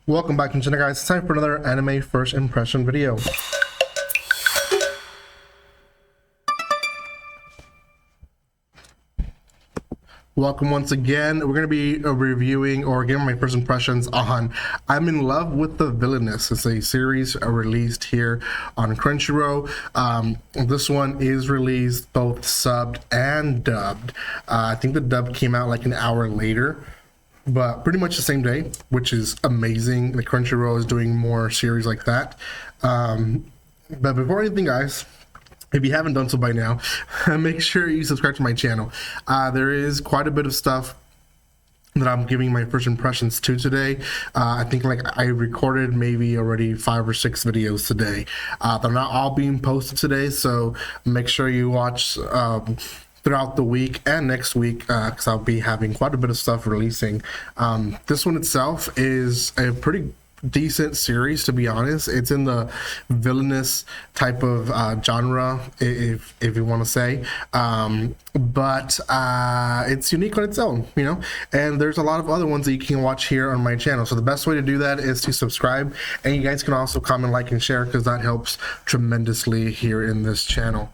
Welcome back to the channel, guys. It's time for another anime first impression video. Welcome once again. We're going to be reviewing or giving my first impressions on I'm in Love with the Villainess. It's a series released here on Crunchyroll. This one is released both subbed and dubbed. I think the dub came out like an hour later, but pretty much the same day, which is amazing. The Crunchyroll is doing more series like that. But before anything, guys, if you haven't done so by now, make sure you subscribe to my channel. There is quite a bit of stuff that I'm giving my first impressions to today. I think I recorded maybe already 5 or 6 videos today. They're not all being posted today, so make sure you watch throughout the week and next week, because I'll be having quite a bit of stuff releasing. This one itself is a pretty decent series, to be honest. It's in the villainous type of genre, if you want to say, but it's unique on its own, you know, and there's a lot of other ones that you can watch here on my channel. So the best way to do that is to subscribe, and you guys can also comment, like, and share, because that helps tremendously here in this channel.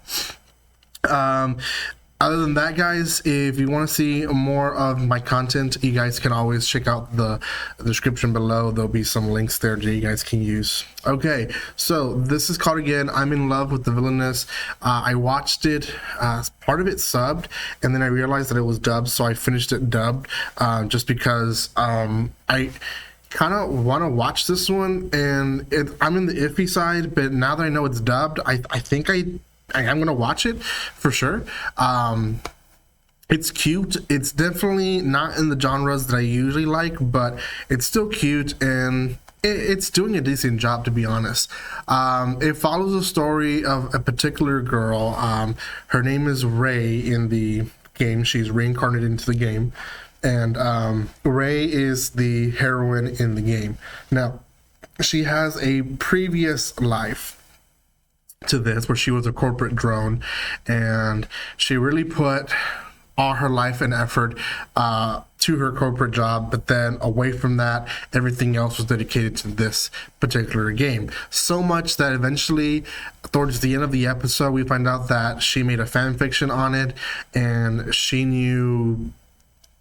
Other than that, guys, if you want to see more of my content, you guys can always check out the description below. There'll be some links there that you guys can use. Okay, so this is called, again, I'm in Love with the Villainess. I watched it, part of it subbed, and then I realized that it was dubbed, so I finished it dubbed, just because I kind of want to watch this one, and I'm in the iffy side, but now that I know it's dubbed, I think I'm gonna watch it for sure. It's cute. It's definitely not in the genres that I usually like, but it's still cute, and it's doing a decent job, to be honest. It follows the story of a particular girl. Her name is Ray in the game. She's reincarnated into the game, and Ray is the heroine in the game. Now, she has a previous life to this where she was a corporate drone, and she really put all her life and effort to her corporate job, but then away from that, everything else was dedicated to this particular game. So much that eventually, towards the end of the episode, we find out that she made a fan fiction on it, and she knew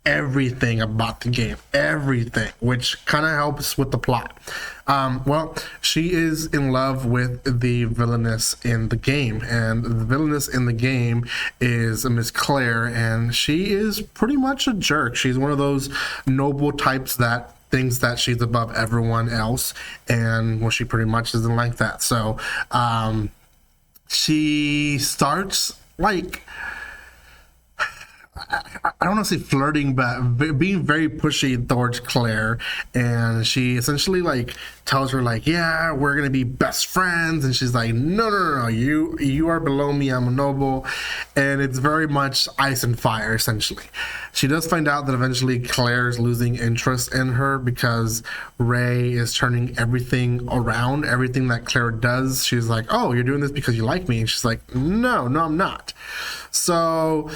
everything about the game, everything, which kind of helps with the plot. Well, she is in love with the villainess in the game, and the villainess in the game is Miss Claire, and she is pretty much a jerk. She's one of those noble types that thinks that she's above everyone else, and well, she pretty much isn't like that. So she starts like, I don't want to say flirting, but being very pushy towards Claire, and she essentially like tells her like, yeah, we're gonna be best friends, and she's like, no, you are below me, I'm a noble, and it's very much ice and fire. Essentially, she does find out that eventually Claire's losing interest in her because Ray is turning everything around. Everything that Claire does, she's like, oh, you're doing this because you like me, and she's like, no, I'm not. So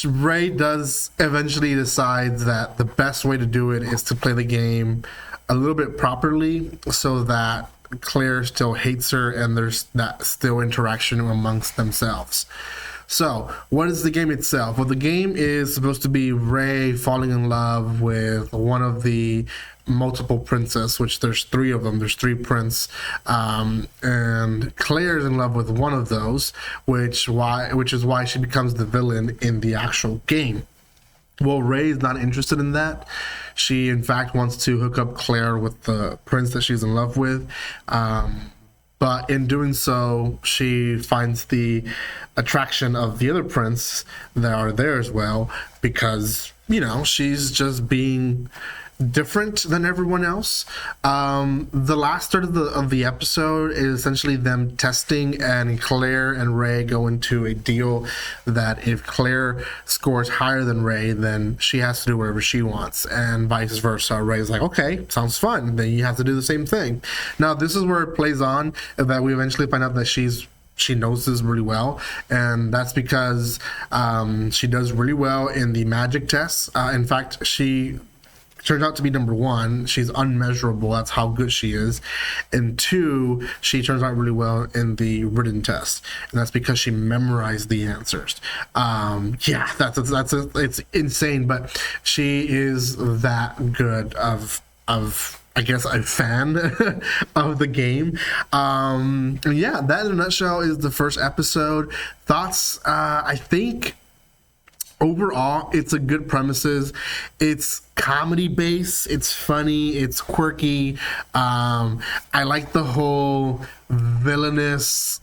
Ray does eventually decides that the best way to do it is to play the game a little bit properly, so that Claire still hates her and there's that still interaction amongst themselves. So what is the game itself? Well, the game is supposed to be Ray falling in love with one of the multiple princess, which there's 3 of them. There's 3 prince, and Claire's in love with one of those, which is why she becomes the villain in the actual game. Well, Ray is not interested in that. She in fact wants to hook up Claire with the prince that she's in love with, but in doing so, she finds the attraction of the other prince that are there as well, because, you know, she's just being different than everyone else. The last third of the episode is essentially them testing, and Claire and Ray go into a deal that if Claire scores higher than Ray, then she has to do whatever she wants, and vice versa. Ray's like, okay, sounds fun, then you have to do the same thing. Now this is where it plays on, that we eventually find out that she knows this really well, and that's because she does really well in the magic tests. In fact, she turns out to be number one, she's unmeasurable. That's how good she is. And two, she turns out really well in the written test, and that's because she memorized the answers. Yeah, it's insane, but she is that good of I guess a fan of the game. And yeah, that in a nutshell is the first episode. Thoughts? I think overall it's a good premises. It's comedy based, it's funny, it's quirky. I like the whole villainous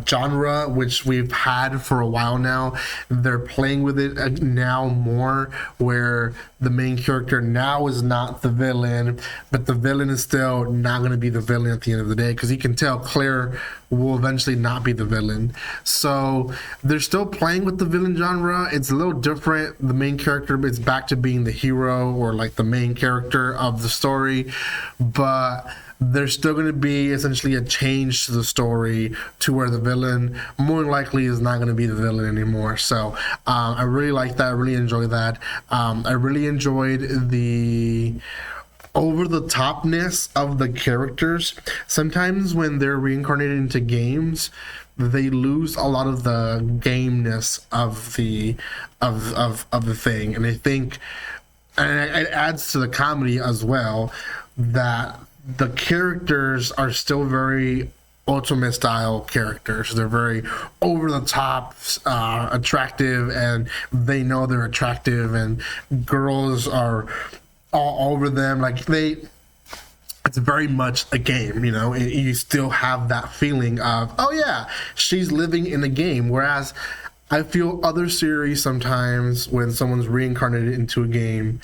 genre, which we've had for a while now. They're playing with it now more, where the main character now is not the villain, but the villain is still not going to be the villain at the end of the day, because you can tell Claire will eventually not be the villain. So they're still playing with the villain genre. It's a little different. The main character is back to being the hero, or like the main character of the story, but there's still going to be essentially a change to the story to where the villain more than likely is not going to be the villain anymore. So I really like that. I really enjoy that. I really enjoyed the over-the-topness of the characters. Sometimes when they're reincarnated into games, they lose a lot of the gameness of the thing, and I think, and it adds to the comedy as well, that the characters are still very Ultimate style characters. They're very over the top, attractive, and they know they're attractive, and girls are all over them. Like it's very much a game, you know. You still have that feeling of, oh yeah, she's living in a game. Whereas I feel other series sometimes, when someone's reincarnated into a game,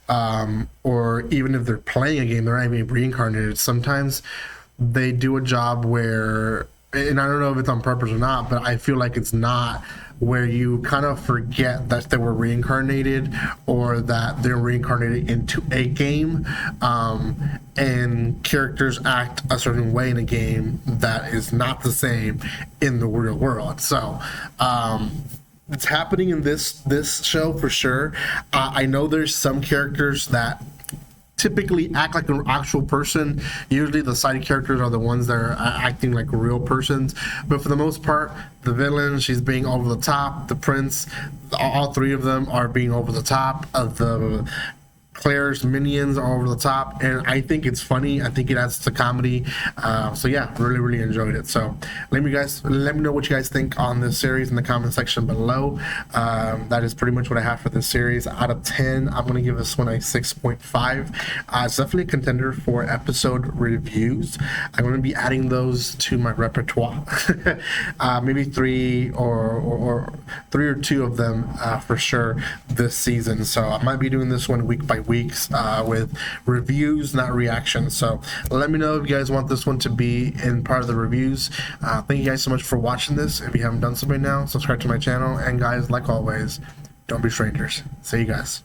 or even if they're playing a game, they're not even reincarnated. Sometimes they do a job where, and I don't know if it's on purpose or not, but I feel like it's not, where you kind of forget that they were reincarnated, or that they're reincarnated into a game, and characters act a certain way in a game that is not the same in the real world. So it's happening in this show for sure. I know there's some characters that typically act like an actual person. Usually the side characters are the ones that are acting like real persons, but for the most part, the villain, she's being over the top. The prince, all three of them are being over the top. The Claire's minions are over the top, and I think it's funny. I think it adds to comedy. So yeah, really enjoyed it. So let me know what you guys think on this series in the comment section below. That is pretty much what I have for this series. Out of 10, I'm going to give this one a 6.5. It's definitely a contender for episode reviews. I'm going to be adding those to my repertoire. Maybe three or two of them for sure this season. So I might be doing this one week by weeks with reviews, not reactions. So let me know if you guys want this one to be in part of the reviews. Thank you guys so much for watching this. If you haven't done so by now, subscribe to my channel, and guys, like always, don't be strangers. See you guys.